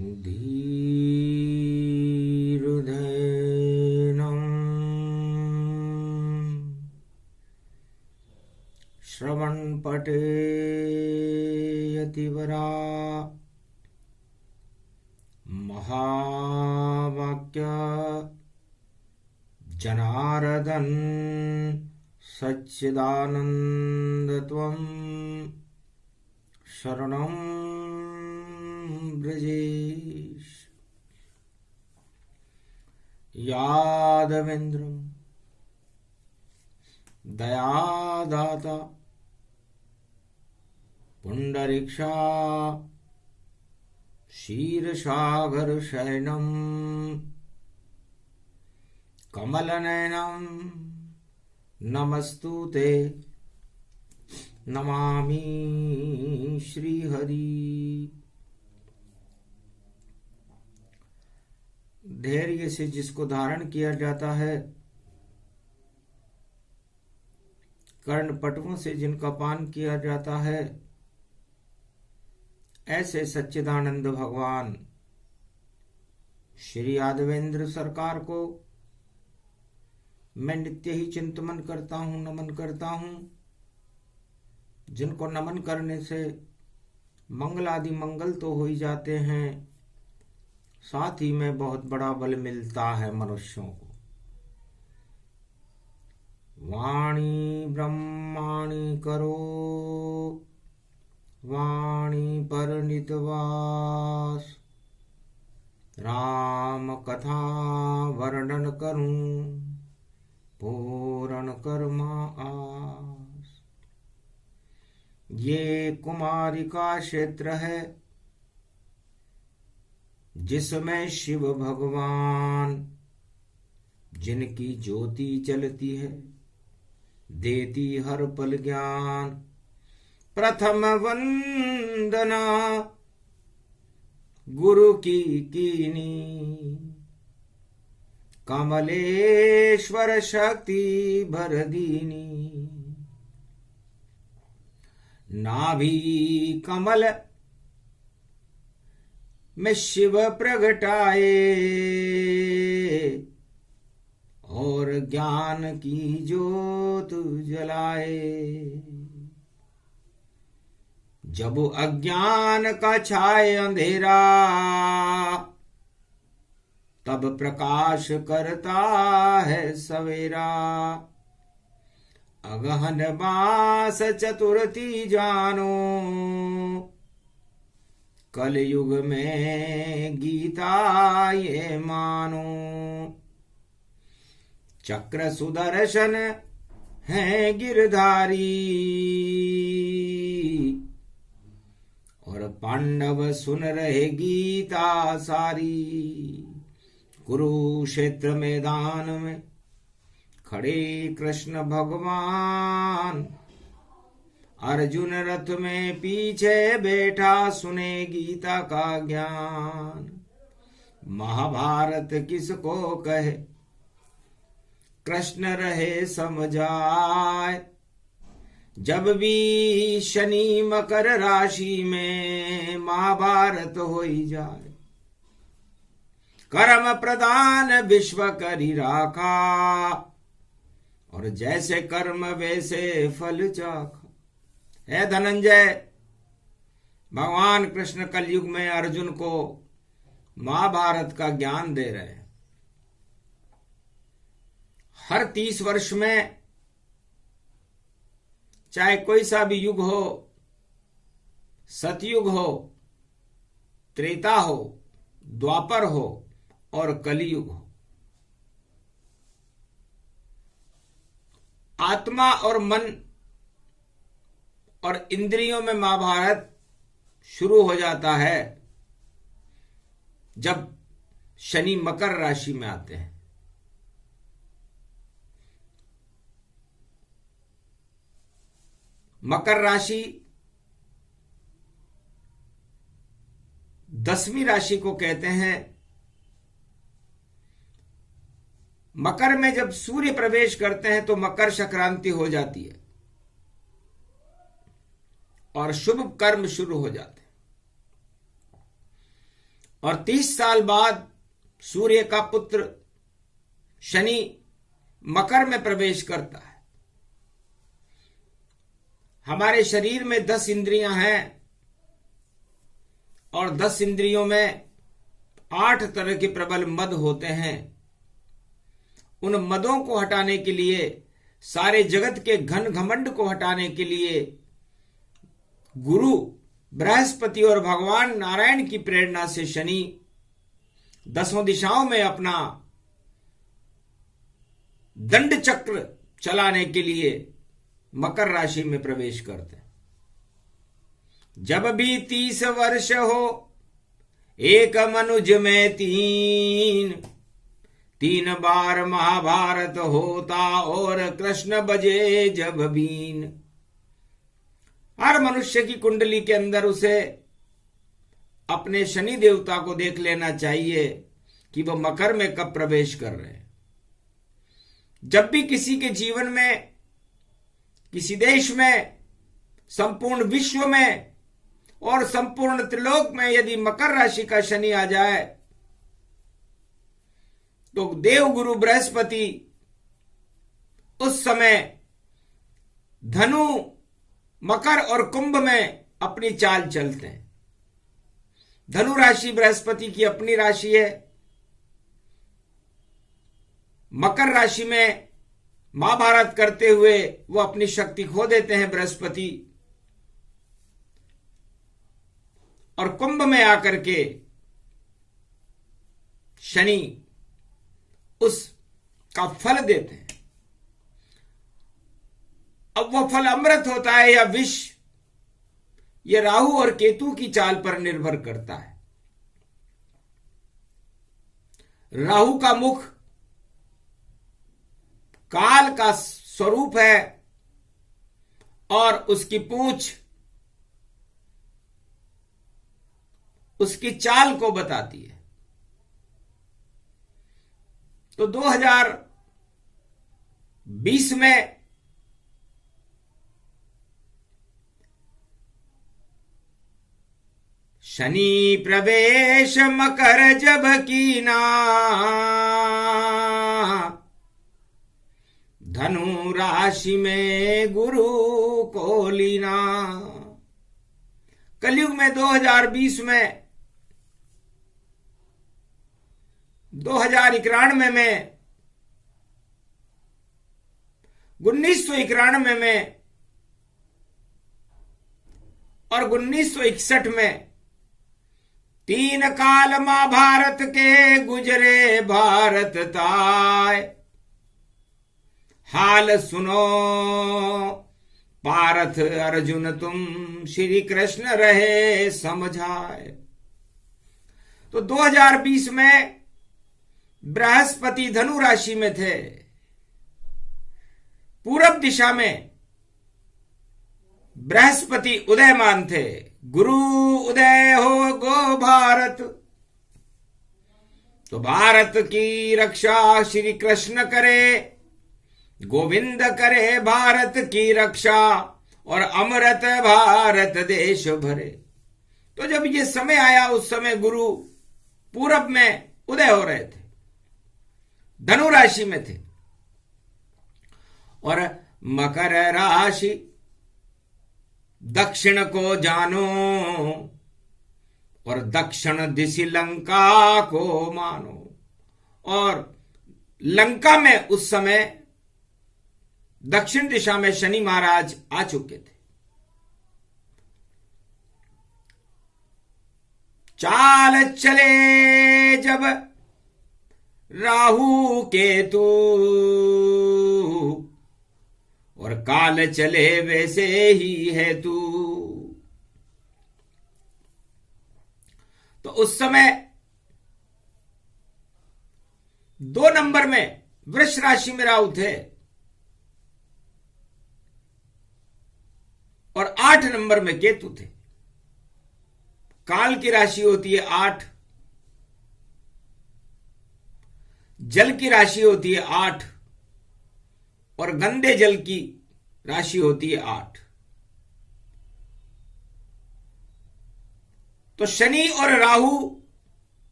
धीरुधैनं श्रवणपठेयतिवरा महावाक्य जनार्दन सच्चिदानन्दत्वं शरणं ब्रजेश। यादवेन्द्रं दयादाता पुंडरीक्षा क्षीरसागर शयनं कमलनयनं नमस्तुते नमामि श्रीहरि। धैर्य से जिसको धारण किया जाता है, कर्णपटुओं से जिनका पान किया जाता है, ऐसे सच्चिदानंद भगवान श्री यादवेंद्र सरकार को मैं नित्य ही चिंतन करता हूँ, नमन करता हूँ, जिनको नमन करने से मंगल आदि मंगल तो हो ही जाते हैं, साथ ही में बहुत बड़ा बल मिलता है मनुष्यों को। वाणी ब्रह्माणी करो वाणी पर नितवास, राम कथा वर्णन करूं पूर्ण कर्मा आस। ये कुमारी का क्षेत्र है जिसमें शिव भगवान जिनकी ज्योति जलती है, देती हर पल ज्ञान। प्रथम वंदना गुरु की कीनी, कमलेश्वर शक्ति भर दीनी। नाभि कमल में शिव प्रगटाए, और ज्ञान की ज्योत जलाए। जब अज्ञान का छाए अंधेरा, तब प्रकाश करता है सवेरा। अगहन बास चतुर्थी जानो, कलयुग में गीता ये मानो। चक्र सुदर्शन है गिरधारी, और पांडव सुन रहे गीता सारी। कुरुक्षेत्र मैदान में खड़े कृष्ण भगवान, अर्जुन रथ में पीछे बैठा सुने गीता का ज्ञान। महाभारत किसको कहे कृष्ण रहे समझाए, जब भी शनि मकर राशि में महाभारत हो ही जाए। कर्म प्रदान विश्व करी राखा, और जैसे कर्म वैसे फल चाखा। है धनंजय, भगवान कृष्ण कलयुग में अर्जुन को महाभारत का ज्ञान दे रहे हैं। हर 30 वर्ष में, चाहे कोई सा भी युग हो, सतयुग हो, त्रेता हो, द्वापर हो और कलियुग हो, आत्मा और मन और इंद्रियों में महाभारत शुरू हो जाता है जब शनि मकर राशि में आते हैं। मकर राशि 10वीं राशि को कहते हैं। मकर में जब सूर्य प्रवेश करते हैं तो मकर संक्रांति हो जाती है और शुभ कर्म शुरू हो जाते हैं। और 30 साल बाद सूर्य का पुत्र शनि मकर में प्रवेश करता है। हमारे शरीर में 10 इंद्रियां हैं और 10 इंद्रियों में 8 तरह के प्रबल मद होते हैं। उन मदों को हटाने के लिए, सारे जगत के घन घमंड को हटाने के लिए गुरु बृहस्पति और भगवान नारायण की प्रेरणा से शनि 10 दिशाओं में अपना दंड चक्र चलाने के लिए मकर राशि में प्रवेश करते हैं। जब भी 30 वर्ष हो एक मनुज में 3 बार महाभारत होता और कृष्ण बजे जब बीन। हर मनुष्य की कुंडली के अंदर उसे अपने शनि देवता को देख लेना चाहिए कि वह मकर में कब प्रवेश कर रहे हैं। जब भी किसी के जीवन में, किसी देश में, संपूर्ण विश्व में और संपूर्ण त्रिलोक में यदि मकर राशि का शनि आ जाए तो देवगुरु बृहस्पति उस समय धनु, मकर और कुंभ में अपनी चाल चलते हैं। धनु राशि बृहस्पति की अपनी राशि है। मकर राशि में महाभारत करते हुए वो अपनी शक्ति खो देते हैं बृहस्पति, और कुंभ में आकर के शनि उसका फल देते हैं। अब वो फल अमृत होता है या विष, ये राहु और केतु की चाल पर निर्भर करता है। राहु का मुख काल का स्वरूप है और उसकी पूंछ उसकी चाल को बताती है। तो 2020 में शनि प्रवेश मकर जब कीना, धनु राशि में गुरु को लीना। कलयुग में 2020 में 2091 में 1991 में और 1961 में 3 काल महाभारत के गुजरे भारत ताय। हाल सुनो पारथ अर्जुन तुम, श्री कृष्ण रहे समझाए। तो 2020 में बृहस्पति धनु राशि में थे। पूरब दिशा में बृहस्पति उदयमान थे। गुरु उदय हो गो भारत, तो भारत की रक्षा श्री कृष्ण करे, गोविंद करे भारत की रक्षा, और अमृत भारत देश भरे। तो जब ये समय आया उस समय गुरु पूरब में उदय हो रहे थे, धनु राशि में थे। और मकर राशि दक्षिण को जानो और दक्षिण दिशि लंका को मानो। और लंका में उस समय दक्षिण दिशा में शनि महाराज आ चुके थे। चाल चले जब राहु केतु, और काल चले वैसे ही है तू। तो उस समय 2 नंबर में वृष राशि में राहु थे और 8 नंबर में केतु थे। काल की राशि होती है 8, जल की राशि होती है 8 और गंदे जल की राशि होती है 8। तो शनि और राहु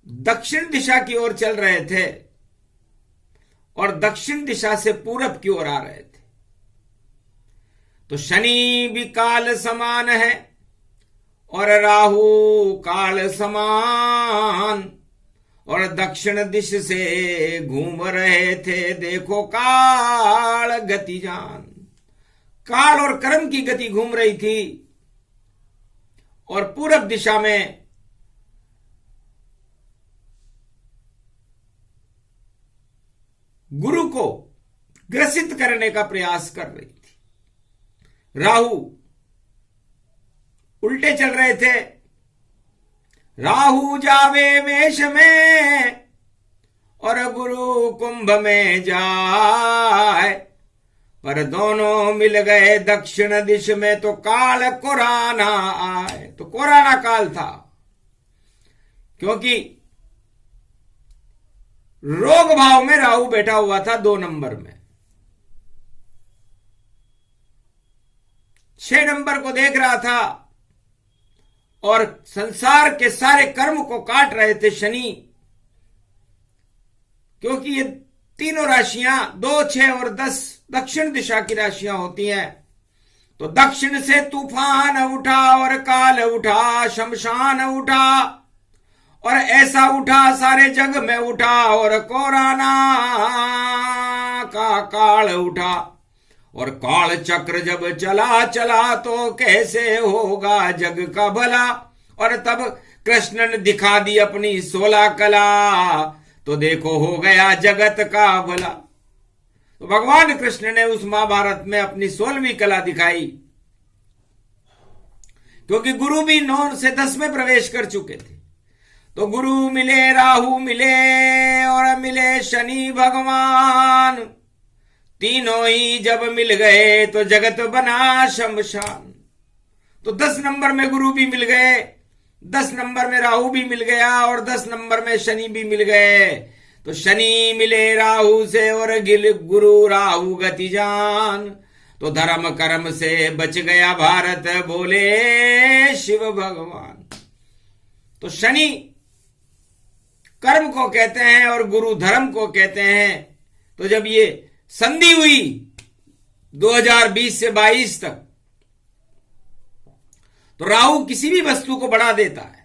दक्षिण दिशा की ओर चल रहे थे और दक्षिण दिशा से पूरब की ओर आ रहे थे। तो शनि भी काल समान है और राहु काल समान, और दक्षिण दिश से घूम रहे थे देखो काल गति जान। काल और कर्म की गति घूम रही थी और पूरब दिशा में गुरु को ग्रसित करने का प्रयास कर रही थी। राहु उल्टे चल रहे थे। राहु जावे मेष में और गुरु कुंभ में जाए, पर दोनों मिल गए दक्षिण दिश में तो काल कोराना आए। तो कोराना काल था, क्योंकि रोग भाव में राहु बैठा हुआ था 2 नंबर में। 6 नंबर को देख रहा था और संसार के सारे कर्म को काट रहे थे शनि, क्योंकि ये तीनों राशियां 2, 6 और 10 दक्षिण दिशा की राशियां होती हैं। तो दक्षिण से तूफान उठा और काल उठा, शमशान उठा, और ऐसा उठा सारे जग में उठा, और कोराना का काल उठा। और काल चक्र जब चला चला तो कैसे होगा जग का भला। और तब कृष्ण ने दिखा दी अपनी 16 कला, तो देखो हो गया जगत का भला। तो भगवान कृष्ण ने उस महाभारत में अपनी 16वीं कला दिखाई, क्योंकि गुरु भी 9 से 10 में प्रवेश कर चुके थे। तो गुरु मिले, राहु मिले और मिले शनि भगवान, तीनों ही जब मिल गए तो जगत बना शमशान। तो 10 नंबर में गुरु भी मिल गए, 10 नंबर में राहु भी मिल गया और 10 नंबर में शनि भी मिल गए। तो शनि मिले राहु से और गिल गुरु राहु गति जान। तो धर्म कर्म से बच गया भारत, बोले शिव भगवान। तो शनि कर्म को कहते हैं और गुरु धर्म को कहते हैं। तो जब ये संधि हुई 2020 से 22 तक, तो राहु किसी भी वस्तु को बढ़ा देता है।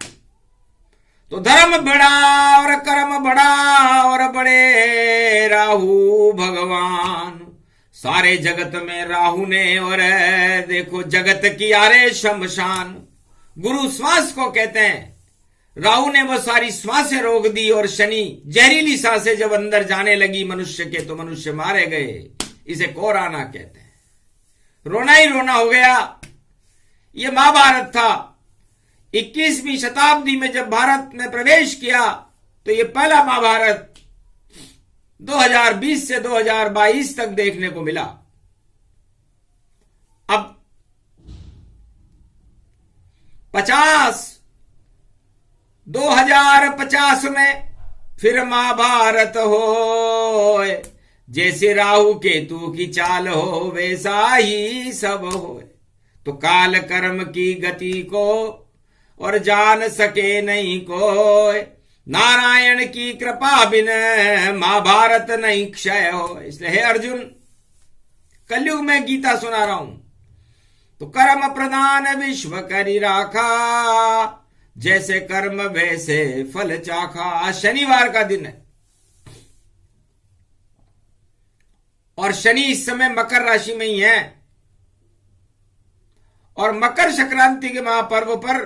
तो धर्म बढ़ा और कर्म बढ़ा और बड़े राहु भगवान। सारे जगत में राहु ने और देखो जगत की आरे शमशान। गुरु श्वास को कहते हैं। राहु ने वो सारी श्वासें रोक दी और शनि जहरीली सांसें जब अंदर जाने लगी मनुष्य के, तो मनुष्य मारे गए। इसे कोराना कहते हैं। रोना ही रोना हो गया। ये महाभारत था। 21वीं शताब्दी में जब भारत ने प्रवेश किया, तो ये पहला महाभारत 2020 से 2022 तक देखने को मिला। अब 2050 में फिर महाभारत हो। जैसे राहु केतु की चाल हो वैसा ही सब हो। तो काल कर्म की गति को और जान सके नहीं कोई। नारायण की कृपा बिन महाभारत नहीं क्षय हो। इसलिए हे अर्जुन, कलयुग में गीता सुना रहा हूं। तो कर्म प्रधान विश्व करी राखा, जैसे कर्म वैसे फल चाखा। आज शनिवार का दिन है और शनि इस समय मकर राशि में ही है। और मकर संक्रांति के महापर्व पर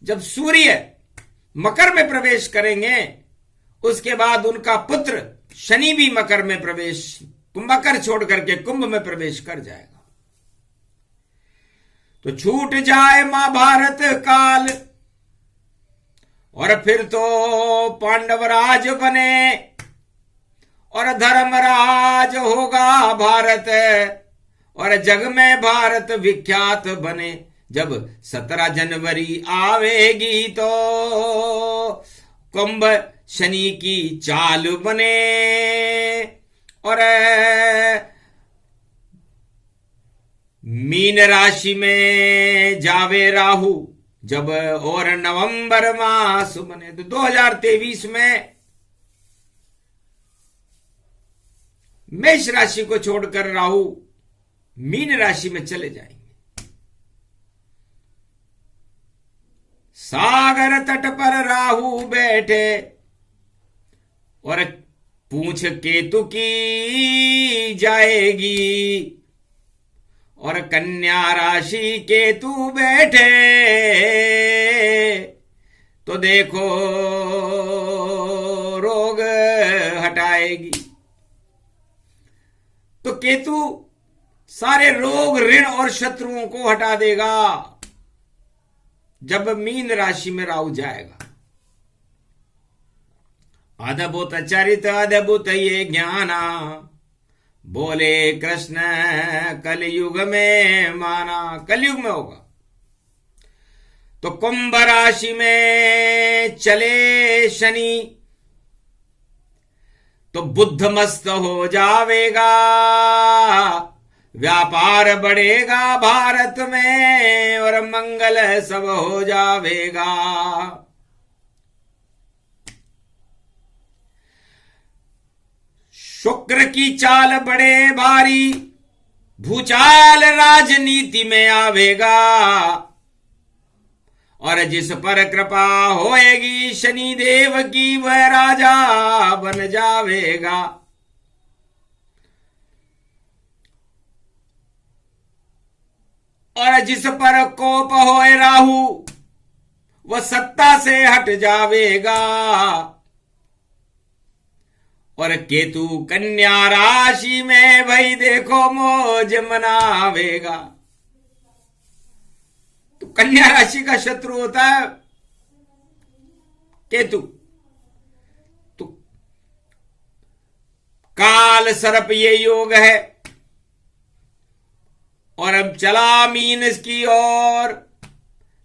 जब सूर्य मकर में प्रवेश करेंगे, उसके बाद उनका पुत्र शनि भी मकर में प्रवेश, मकर छोड़ करके कुंभ में प्रवेश कर जाएगा। तो छूट जाए महाभारत काल और फिर तो पांडवराज बने और धर्मराज होगा भारत और जग में भारत विख्यात बने। जब 17 जनवरी आवेगी तो कुंभ शनि की चाल बने और मीन राशि में जावे राहु, जब और नवंबर मास बने। तो 2023 में मेष राशि को छोड़कर राहु मीन राशि में चले जाएंगे। सागर तट पर राहु बैठे और पूंछ केतु की जाएगी, और कन्या राशि केतु बैठे तो देखो रोग हटाएगी। तो केतु सारे रोग, ऋण और शत्रुओं को हटा देगा जब मीन राशि में राहु जाएगा। अद्भुत चरित अद्भुत ये ज्ञाना, बोले कृष्ण कलयुग में माना। कलयुग में होगा। तो कुंभ राशि में चले शनि तो बुद्ध मस्त हो जावेगा, व्यापार बढ़ेगा भारत में और मंगल सब हो जावेगा। शुक्र की चाल बड़े भारी, भूचाल राजनीति में आवेगा, और जिस पर कृपा होएगी शनि देव की वह राजा बन जावेगा। और जिस पर कोप होए राहु वह सत्ता से हट जावेगा। और केतु कन्या राशि में भाई देखो मौज मनावेगा। तो कन्या राशि का शत्रु होता है केतु। तो काल सर्प ये योग है। और अब चला मीन की ओर।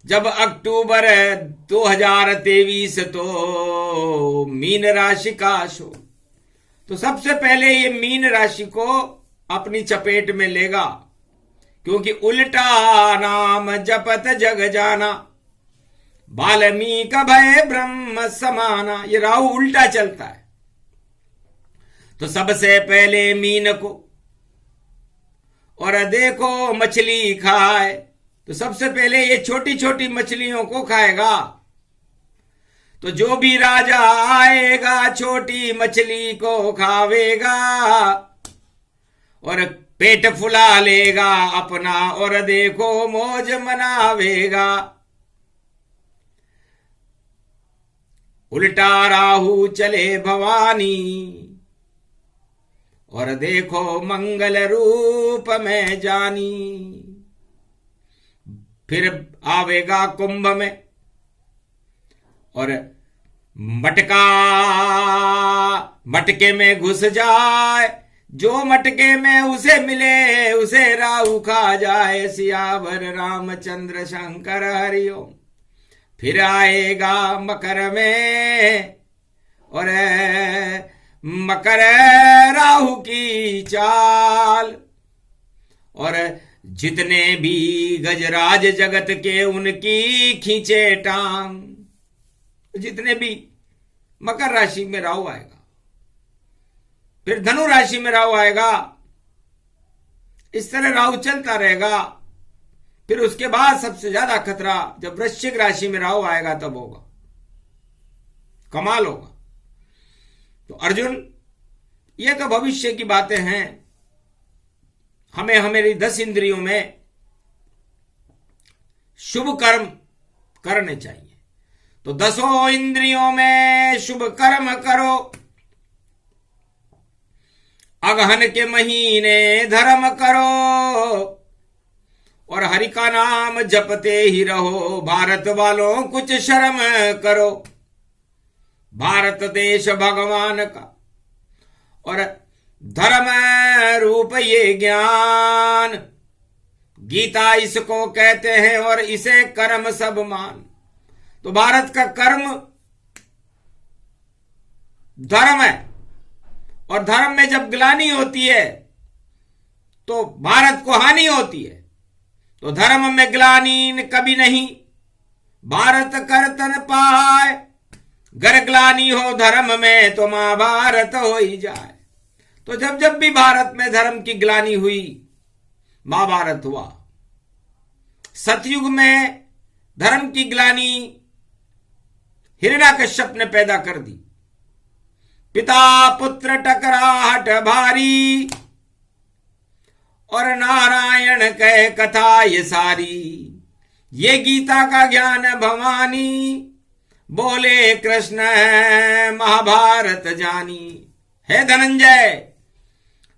जब अक्टूबर 2023 तो मीन राशि का शो, तो सबसे पहले ये मीन राशि को अपनी चपेट में लेगा, क्योंकि उल्टा नाम जपत जग जाना, वाल्मीकि भय ब्रह्म समाना। ये राहु उल्टा चलता है। तो सबसे पहले मीन को, और देखो मछली खाए, तो सबसे पहले ये छोटी छोटी मछलियों को खाएगा। तो जो भी राजा आएगा छोटी मछली को खावेगा और पेट फुला लेगा अपना, और देखो मौज मनावेगा। उल्टा राहु चले भवानी, और देखो मंगल रूप में जानी। फिर आवेगा कुंभ में, और मटके में घुस जाए, जो मटके में उसे मिले उसे राहु खा जाए। सियावर रामचंद्र शंकर हरिओम। फिर आएगा मकर में, और मकर राहु की चाल, और जितने भी गजराज जगत के उनकी खींचे टांग। जितने भी मकर राशि में राहु आएगा, फिर धनु राशि में राहु आएगा। इस तरह राहु चलता रहेगा। फिर उसके बाद सबसे ज्यादा खतरा जब वृश्चिक राशि में राहु आएगा तब होगा। कमाल होगा। तो अर्जुन, ये तो भविष्य की बातें हैं। हमें हमारी 10 इंद्रियों में शुभ कर्म करने चाहिए। तो 10 इंद्रियों में शुभ कर्म करो। अगहन के महीने धर्म करो, और हरि का नाम जपते ही रहो। भारत वालों कुछ शर्म करो। भारत देश भगवान का, और धर्म रूप ये ज्ञान। गीता इसको कहते हैं, और इसे कर्म सब मान। तो भारत का कर्म धर्म है, और धर्म में जब ग्लानि होती है तो भारत को हानि होती है। तो धर्म में ग्लानि कभी नहीं, भारत करतन पाए, गर ग्लानि हो धर्म में तो महाभारत हो ही जाए। तो जब जब भी भारत में धर्म की ग्लानि हुई, महाभारत हुआ। सतयुग में धर्म की ग्लानि हिरण्याकश्यप ने पैदा कर दी। पिता पुत्र टकराहट भारी, और नारायण कह कथा ये सारी। ये गीता का ज्ञान भवानी, बोले कृष्ण महाभारत जानी। है धनंजय,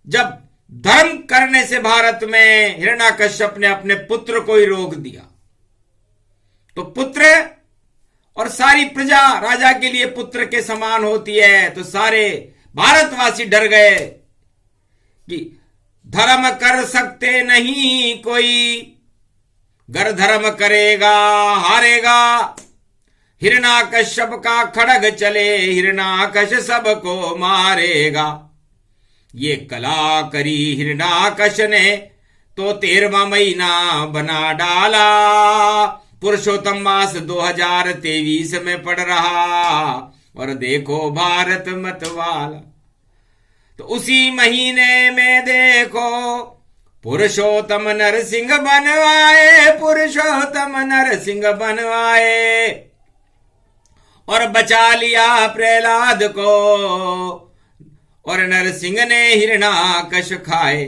जब धर्म करने से भारत में हिरण्याकश्यप ने अपने पुत्र को ही रोक दिया, तो पुत्र और सारी प्रजा राजा के लिए पुत्र के समान होती है। तो सारे भारतवासी डर गए कि धर्म कर सकते नहीं कोई, गर धर्म करेगा हारेगा। हिरण्याकश्यप का खड्ग चले, हिरण्याकश सबको मारेगा। ये कला करी हिरण्याकश ने तो 13वां महीना बना डाला। पुरुषोत्तम मास 2023 में पड़ रहा, और देखो भारत मतवाला। तो उसी महीने में देखो पुरुषोत्तम नरसिंह बनवाए, पुरुषोत्तम नरसिंह बनवाए। और बचा लिया प्रहलाद को, और नरसिंह ने हिरण्याकश खाए।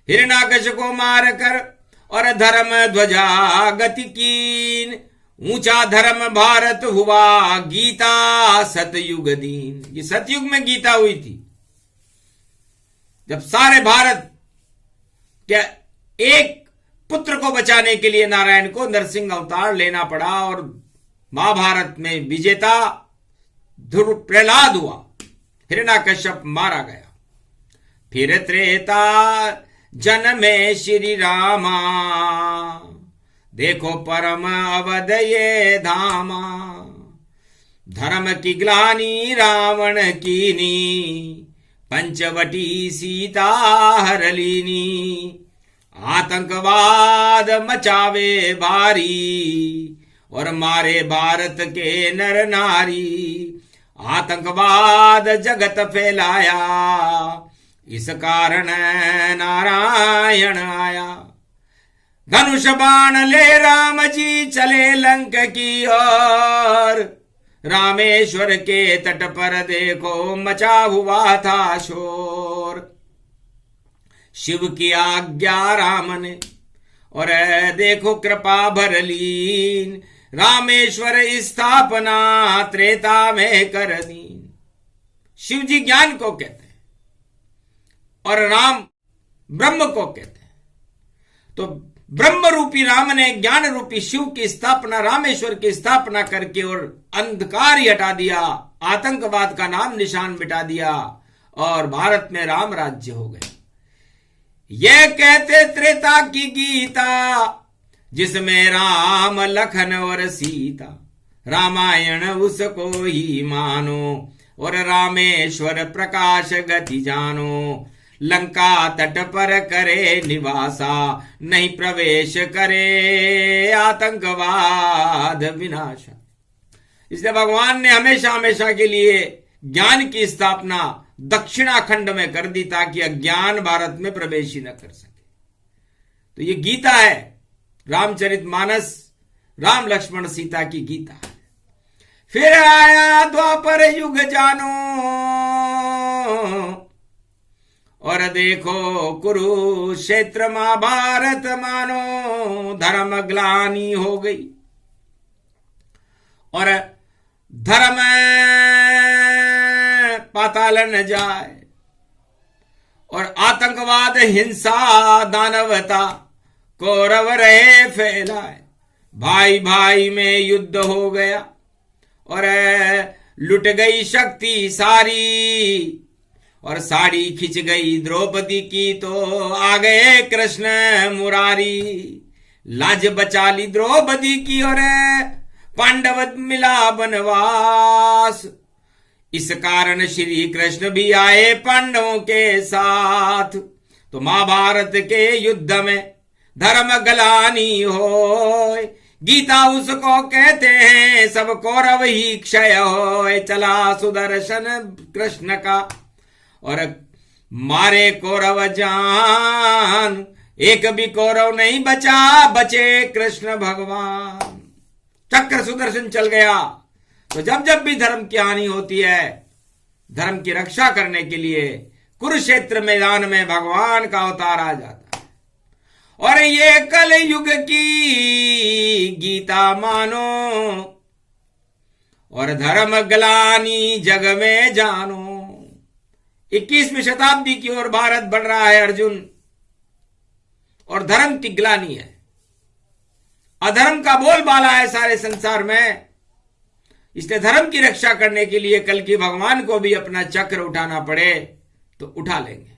हिरण्याकश को मारकर और धर्म ध्वजा गति कीन, ऊंचा धर्म भारत हुआ, गीता सतयुग दीन। ये सतयुग में गीता हुई थी, जब सारे भारत के एक पुत्र को बचाने के लिए नारायण को नरसिंह अवतार लेना पड़ा, और महाभारत में विजेता ध्रुव प्रहलाद हुआ, हिरण्याकश्यप मारा गया। फिर त्रेता जन्मे श्री रामा, देखो परम अवध ये धामा। धर्म की ग्लानि रावण कीनी, पंचवटी सीता हर लीनी। आतंकवाद मचावे भारी, और मारे भारत के नर नारी। आतंकवाद जगत फैलाया, इस कारण नारायण आया। धनुष बाण ले राम जी चले लंक की ओर, रामेश्वर के तट पर देखो मचा हुआ था शोर। शिव की आज्ञा राम ने, और देखो कृपा भर लीन। रामेश्वर स्थापना त्रेता में कर दी। शिव जी ज्ञान को कहते हैं, और राम ब्रह्म को कहते हैं। तो ब्रह्म रूपी राम ने ज्ञान रूपी शिव की स्थापना, रामेश्वर की स्थापना करके और अंधकार ही हटा दिया, आतंकवाद का नाम निशान मिटा दिया, और भारत में राम राज्य हो गया। यह कहते त्रेता की गीता, जिसमें राम लखन और सीता। रामायण उसको ही मानो, और रामेश्वर प्रकाश गति जानो। लंका तट पर करे निवासा, नहीं प्रवेश करे आतंकवाद विनाशा। इसलिए भगवान ने हमेशा हमेशा के लिए ज्ञान की स्थापना दक्षिणाखंड में कर दी, ताकि अज्ञान भारत में प्रवेश ही न कर सके। तो ये गीता है, रामचरितमानस, राम लक्ष्मण सीता की गीता है। फिर आया द्वापर युग जानो, और देखो कुरुक्षेत्र महाभारत मानो। धर्म ग्लानि हो गई, और धर्म पाताल न जाए, और आतंकवाद हिंसा दानवता कौरव रहे फैलाए। भाई भाई में युद्ध हो गया, और लुट गई शक्ति सारी। और साड़ी खिंच गई द्रौपदी की, तो आ गए कृष्ण मुरारी। लाज बचा ली द्रौपदी की, और पांडव मिला बनवास। इस कारण श्री कृष्ण भी आए पांडवों के साथ। तो महाभारत के युद्ध में धर्म ग्लानि होय, गीता उसको कहते हैं सब कौरव ही क्षय हो, चला सुदर्शन कृष्ण का और मारे कौरव जान, एक भी कौरव नहीं बचा, बचे कृष्ण भगवान। चक्र सुदर्शन चल गया। तो जब जब भी धर्म की हानि होती है, धर्म की रक्षा करने के लिए कुरुक्षेत्र मैदान में भगवान का अवतार आ जाता है। और ये कल युग की गीता मानो और धर्म ग्लानि जग में जानो। 21वीं शताब्दी की ओर भारत बढ़ रहा है अर्जुन, और धर्म की ग्लानि है, अधर्म का बोलबाला है सारे संसार में। इसलिए धर्म की रक्षा करने के लिए कल की भगवान को भी अपना चक्र उठाना पड़े तो उठा लेंगे।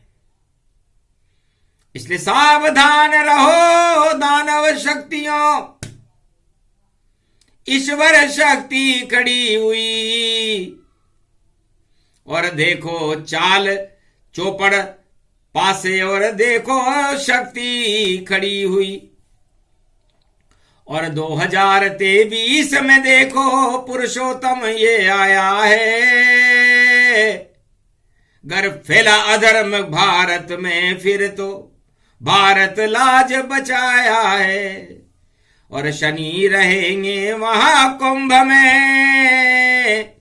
इसलिए सावधान रहो दानव शक्तियों, ईश्वर शक्ति खड़ी हुई। और देखो चाल चौपड़ पासे और देखो शक्ति खड़ी हुई। और 2023 में देखो पुरुषोत्तम ये आया है। गर फैला अधर्म भारत में फिर तो भारत लाज बचाया है। और शनि रहेंगे महाकुंभ में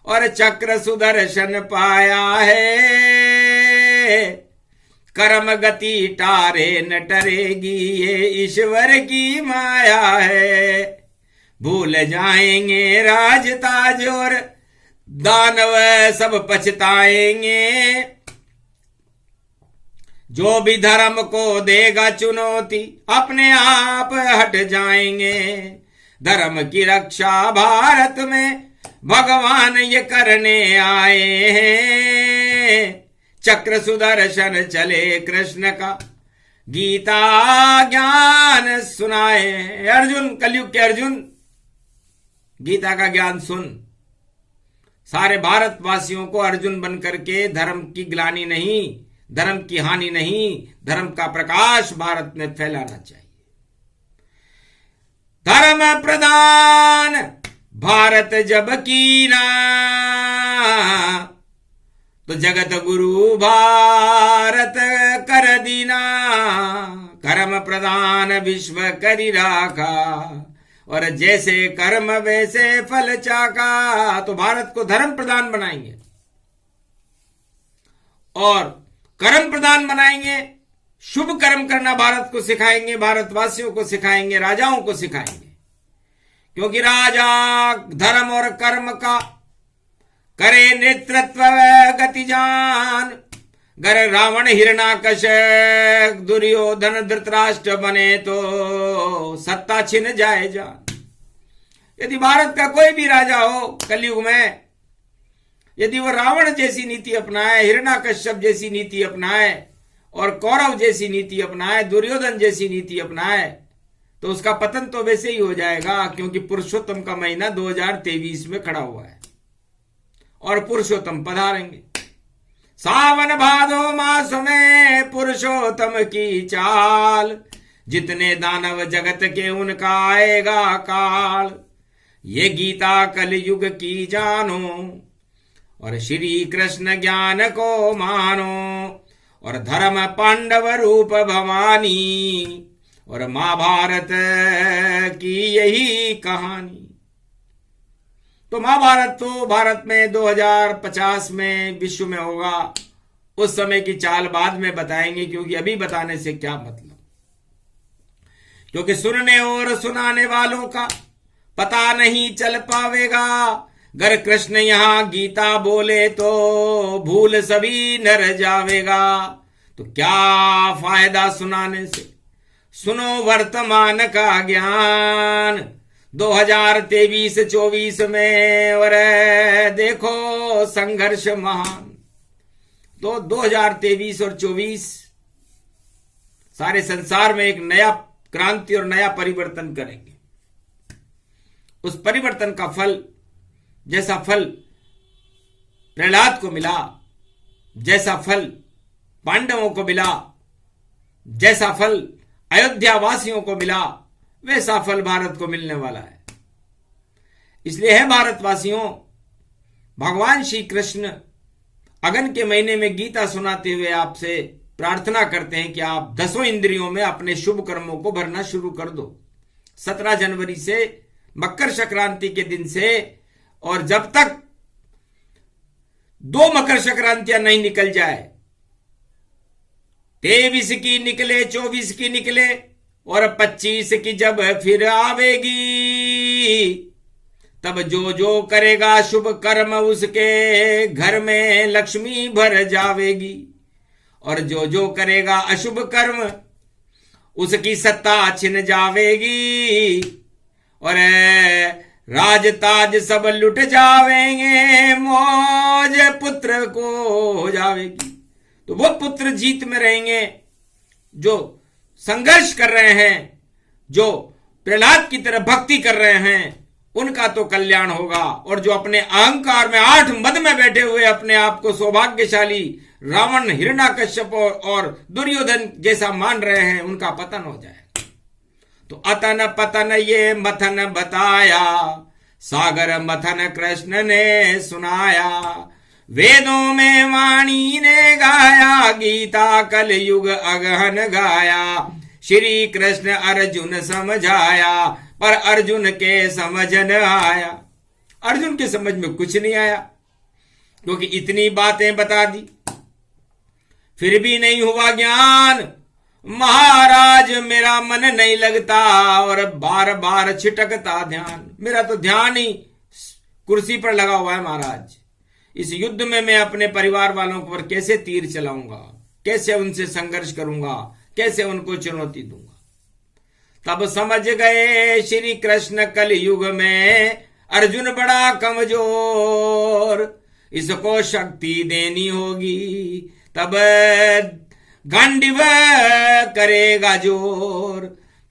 और चक्र सुदर्शन पाया है। कर्म गति टारे न टरेगी ये ईश्वर की माया है। भूल जाएंगे राज ताज और दानव सब पछताएंगे। जो भी धर्म को देगा चुनौती अपने आप हट जाएंगे। धर्म की रक्षा भारत में भगवान ये करने आए हैं। चक्र सुदर्शन चले कृष्ण का गीता ज्ञान सुनाए। अर्जुन, कलयुग के अर्जुन, गीता का ज्ञान सुन। सारे भारतवासियों को अर्जुन बनकर के धर्म की ग्लानि नहीं, धर्म की हानि नहीं, धर्म का प्रकाश भारत में फैलाना चाहिए। धर्म प्रधान भारत जब कीना तो जगत गुरु भारत कर दीना। कर्म प्रधान विश्व करी राखा और जैसे कर्म वैसे फल चाका। तो भारत को धर्म प्रधान बनाएंगे और कर्म प्रधान बनाएंगे। शुभ कर्म करना भारत को सिखाएंगे, भारतवासियों को सिखाएंगे, राजाओं को सिखाएंगे। क्योंकि राजा धर्म और कर्म का करे नेतृत्व गति जान। गर रावण हिरणाकश दुर्योधन धृतराष्ट्र बने तो सत्ता छिन जाए जान। यदि भारत का कोई भी राजा हो कलयुग में, यदि वो रावण जैसी नीति अपनाए, हिरणाकश्यप जैसी नीति अपनाए और कौरव जैसी नीति अपनाए, दुर्योधन जैसी नीति अपनाए, तो उसका पतन तो वैसे ही हो जाएगा। क्योंकि पुरुषोत्तम का महीना 2023 में खड़ा हुआ है और पुरुषोत्तम पधारेंगे। सावन भादो मास में पुरुषोत्तम की चाल। जितने दानव जगत के उनका आएगा काल। ये गीता कल युग की जानो और श्री कृष्ण ज्ञान को मानो। और धर्म पांडव रूप भवानी और महाभारत की यही कहानी। तो महाभारत तो भारत में 2050 में विश्व में होगा। उस समय की चाल बाद में बताएंगे, क्योंकि अभी बताने से क्या मतलब। क्योंकि सुनने और सुनाने वालों का पता नहीं चल पावेगा। गर कृष्ण यहां गीता बोले तो भूल सभी नर जावेगा। तो क्या फायदा सुनाने से, सुनो वर्तमान का ज्ञान। 2023-24 में और देखो संघर्ष महान। तो 2023 और 24 सारे संसार में एक नया क्रांति और नया परिवर्तन करेंगे। उस परिवर्तन का फल, जैसा फल प्रहलाद को मिला, जैसा फल पांडवों को मिला, जैसा फल अयोध्या वासियों को मिला, वैसा फल भारत को मिलने वाला है। इसलिए है भारतवासियों, भगवान श्री कृष्ण अगन के महीने में गीता सुनाते हुए आपसे प्रार्थना करते हैं कि आप 10 इंद्रियों में अपने शुभ कर्मों को भरना शुरू कर दो। 17 जनवरी से, मकर संक्रांति के दिन से, और जब तक 2 मकर संक्रांतियां नहीं निकल जाए, 23 की निकले, 24 की निकले और 25 की जब फिर आवेगी, तब जो जो करेगा शुभ कर्म उसके घर में लक्ष्मी भर जावेगी, और जो जो करेगा अशुभ कर्म उसकी सत्ता छिन जावेगी, और राज ताज सब लुट जावेंगे, मौज पुत्र को हो जावेगी। तो वो पुत्र जीत में रहेंगे जो संघर्ष कर रहे हैं, जो प्रहलाद की तरह भक्ति कर रहे हैं, उनका तो कल्याण होगा। और जो अपने अहंकार में 8 मद में बैठे हुए अपने आप को सौभाग्यशाली रावण, हिरण्याकश्यप और दुर्योधन जैसा मान रहे हैं, उनका पतन हो जाए। तो अतन पतन ये मथन बताया, सागर मथन कृष्ण ने सुनाया, वेदों में वाणी ने गाया, गीता कल युग अगहन गाया, श्री कृष्ण अर्जुन समझाया, पर अर्जुन के समझ न आया। अर्जुन के समझ में कुछ नहीं आया, क्योंकि इतनी बातें बता दी फिर भी नहीं हुआ ज्ञान। महाराज मेरा मन नहीं लगता और बार बार छिटकता ध्यान। मेरा तो ध्यान ही कुर्सी पर लगा हुआ है महाराज। इस युद्ध में मैं अपने परिवार वालों पर कैसे तीर चलाऊंगा, कैसे उनसे संघर्ष करूंगा, कैसे उनको चुनौती दूंगा। तब समझ गए श्री कृष्ण कल युग में अर्जुन बड़ा कमजोर, इसको शक्ति देनी होगी, तब गांडीव करेगा जोर।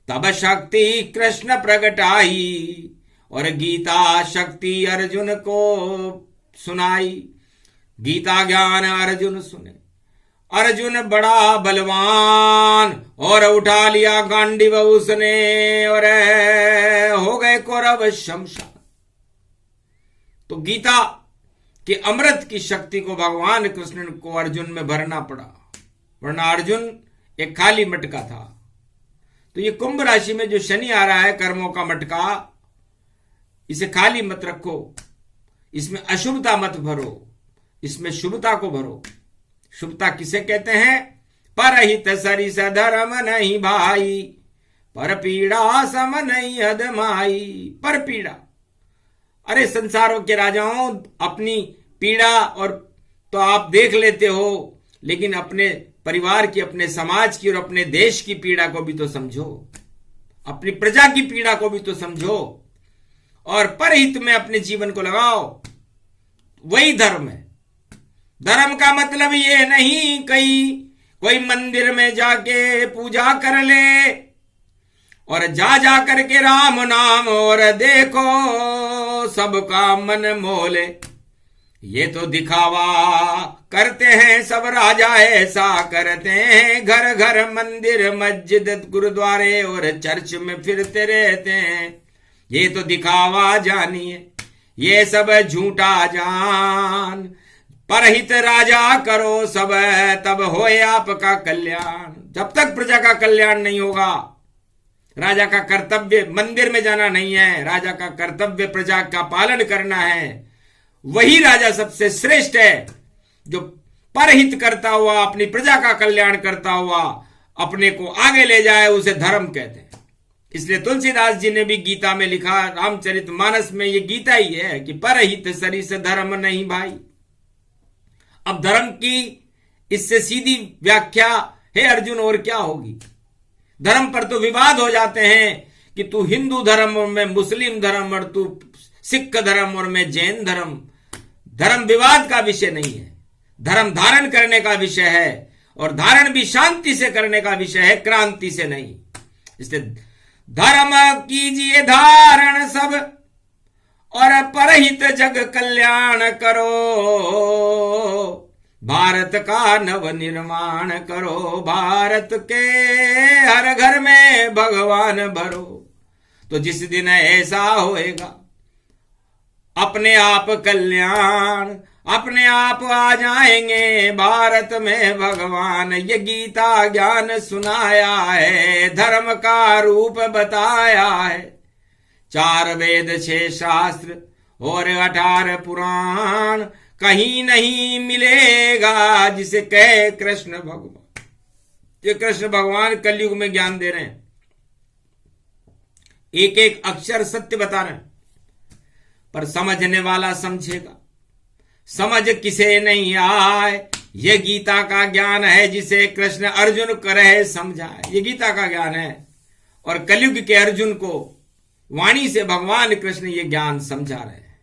तब शक्ति कृष्ण प्रगटाई और गीता शक्ति अर्जुन को सुनाई। गीता ज्ञान अर्जुन सुने, अर्जुन बड़ा बलवान और उठा लिया गांडीव उसने, और हो गए कौरव शमशान। तो गीता के अमृत की शक्ति को भगवान कृष्ण को अर्जुन में भरना पड़ा, वरना अर्जुन एक खाली मटका था। तो ये कुंभ राशि में जो शनि आ रहा है, कर्मों का मटका, इसे खाली मत रखो, इसमें अशुभता मत भरो, इसमें शुभता को भरो। शुभता किसे कहते हैं? परहित सरिस धर्म नहीं भाई, पर पीड़ा सम नहीं अदमाई। पर पीड़ा, अरे संसारों के राजाओं, अपनी पीड़ा और तो आप देख लेते हो, लेकिन अपने परिवार की, अपने समाज की और अपने देश की पीड़ा को भी तो समझो, अपनी प्रजा की पीड़ा को भी तो समझो, और परहित में अपने जीवन को लगाओ। वही धर्म है। धर्म का मतलब ये नहीं कोई मंदिर में जाके पूजा कर ले और जा करके राम नाम और देखो सबका मन मोले। ये तो दिखावा करते हैं सब राजा, ऐसा करते हैं। घर घर मंदिर मस्जिद गुरुद्वारे और चर्च में फिरते रहते हैं। ये तो दिखावा जानिए, ये सब झूठा जान। परहित राजा करो सब, तब होए आपका कल्याण। जब तक प्रजा का कल्याण नहीं होगा, राजा का कर्तव्य मंदिर में जाना नहीं है, राजा का कर्तव्य प्रजा का पालन करना है। वही राजा सबसे श्रेष्ठ है जो परहित करता हुआ, अपनी प्रजा का कल्याण करता हुआ अपने को आगे ले जाए, उसे धर्म कहते हैं। इसलिए तुलसीदास जी ने भी गीता में लिखा, रामचरितमानस में ये गीता ही है कि परहित सरिस धर्म नहीं भाई। अब धर्म की इससे सीधी व्याख्या है अर्जुन और क्या होगी? धर्म पर तो विवाद हो जाते हैं कि तू हिंदू धर्म और मैं मुस्लिम धर्म, और तू सिख धर्म और मैं जैन धर्म। धर्म विवाद का विषय नहीं है, धर्म धारण करने का विषय है, और धारण भी शांति से करने का विषय है, क्रांति से नहीं। इसलिए धर्म कीजिए धारण सब, और परहित जग कल्याण करो। भारत का नव निर्माण करो, भारत के हर घर में भगवान भरो। तो जिस दिन ऐसा होएगा अपने आप कल्याण, अपने आप आ जाएंगे भारत में भगवान। ये गीता ज्ञान सुनाया है, धर्म का रूप बताया है। 4 वेद 6 शास्त्र और 18 पुराण, कहीं नहीं मिलेगा जिसे कहे कृष्ण भगवान। ये कृष्ण भगवान कलयुग में ज्ञान दे रहे हैं, एक एक अक्षर सत्य बता रहे हैं, पर समझने वाला समझेगा। समझ किसे नहीं आए, ये गीता का ज्ञान है जिसे कृष्ण अर्जुन को रहे समझाए। ये गीता का ज्ञान है और कलयुग के अर्जुन को वाणी से भगवान कृष्ण ये ज्ञान समझा रहे हैं।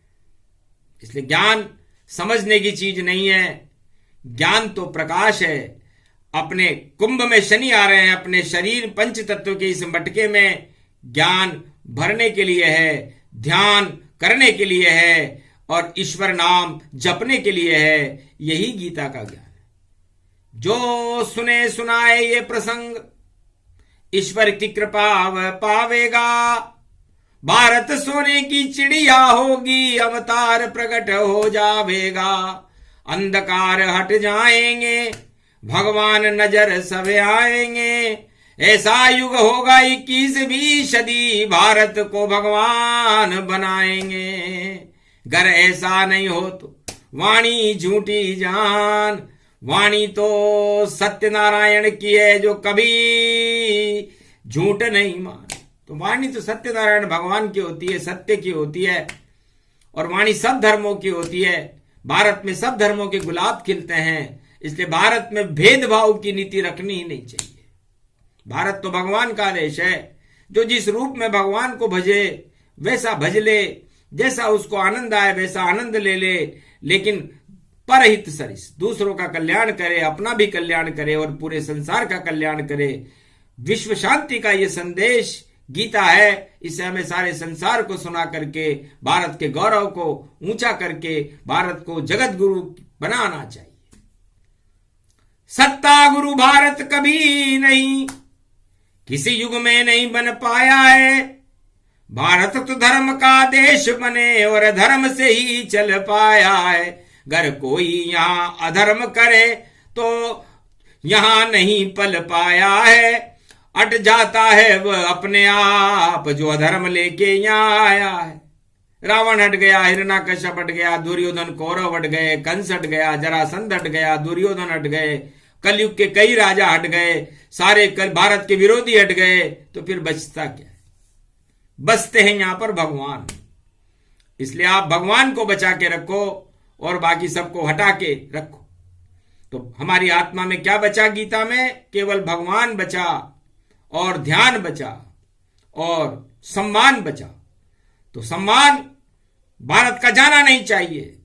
इसलिए ज्ञान समझने की चीज नहीं है, ज्ञान तो प्रकाश है। अपने कुंभ में शनि आ रहे हैं, अपने शरीर पंच तत्व के इस मटके में ज्ञान भरने के लिए है, ध्यान करने के लिए है और ईश्वर नाम जपने के लिए है। यही गीता का ज्ञान है। जो सुने सुनाए ये प्रसंग ईश्वर की कृपा वह पावेगा। भारत सोने की चिड़िया होगी, अवतार प्रकट हो जावेगा। अंधकार हट जाएंगे, भगवान नजर सब आएंगे। ऐसा युग होगा 21वीं सदी, भारत को भगवान बनाएंगे। गर ऐसा नहीं हो तो वाणी झूठी जान, वाणी तो सत्यनारायण की है जो कभी झूठ नहीं मान। तो वाणी तो सत्यनारायण भगवान की होती है, सत्य की होती है, और वाणी सब धर्मों की होती है। भारत में सब धर्मों के गुलाब खिलते हैं, इसलिए भारत में भेदभाव की नीति रखनी ही नहीं चाहिए। भारत तो भगवान का देश है, जो जिस रूप में भगवान को भजे वैसा भज ले, जैसा उसको आनंद आए वैसा आनंद ले ले, लेकिन परहित सरिस दूसरों का कल्याण करे, अपना भी कल्याण करे और पूरे संसार का कल्याण करे। विश्व शांति का ये संदेश गीता है। इसे हमें सारे संसार को सुना करके भारत के गौरव को ऊंचा करके भारत को जगत गुरु बनाना चाहिए। सत्ता गुरु भारत कभी नहीं, किसी युग में नहीं बन पाया है। भारत तो धर्म का देश बने और धर्म से ही चल पाया है। अगर कोई यहां अधर्म करे तो यहां नहीं पल पाया है। अट जाता है वह अपने आप जो अधर्म लेके यहां आया है। रावण हट गया, हिरण्यकश्यप हट गया, दुर्योधन कौरव हट गए, कंस हट गया, जरासंध हट गया, दुर्योधन हट गए, कलयुग के कई राजा हट गए, सारे भारत के विरोधी हट गए, तो फिर बचता क्या है? बचते हैं यहां पर भगवान। इसलिए आप भगवान को बचा के रखो और बाकी सबको हटा के रखो। तो हमारी आत्मा में क्या बचा? गीता में केवल भगवान बचा और ध्यान बचा और सम्मान बचा। तो सम्मान भारत का जाना नहीं चाहिए,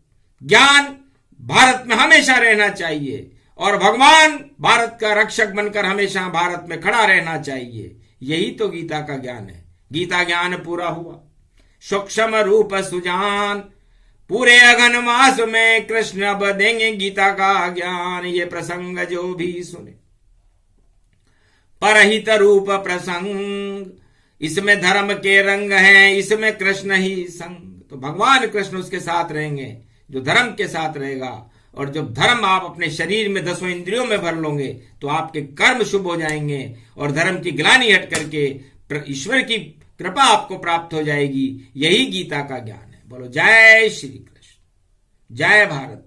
ज्ञान भारत में हमेशा रहना चाहिए और भगवान भारत का रक्षक बनकर हमेशा भारत में खड़ा रहना चाहिए। यही तो गीता का ज्ञान है। गीता ज्ञान पूरा हुआ, सूक्ष्म रूप सुजान, पूरे अगन मास में कृष्ण अब देंगे गीता का ज्ञान। ये प्रसंग जो भी सुने परहित रूप प्रसंग, इसमें धर्म के रंग हैं, इसमें कृष्ण ही संग। तो भगवान कृष्ण उसके साथ रहेंगे जो धर्म के साथ रहेगा। और जब धर्म आप अपने शरीर में 10 इंद्रियों में भर लोगे तो आपके कर्म शुभ हो जाएंगे और धर्म की ग्लानि हट करके ईश्वर की कृपा आपको प्राप्त हो जाएगी। यही गीता का ज्ञान है। बोलो जय श्री कृष्ण, जय भारत।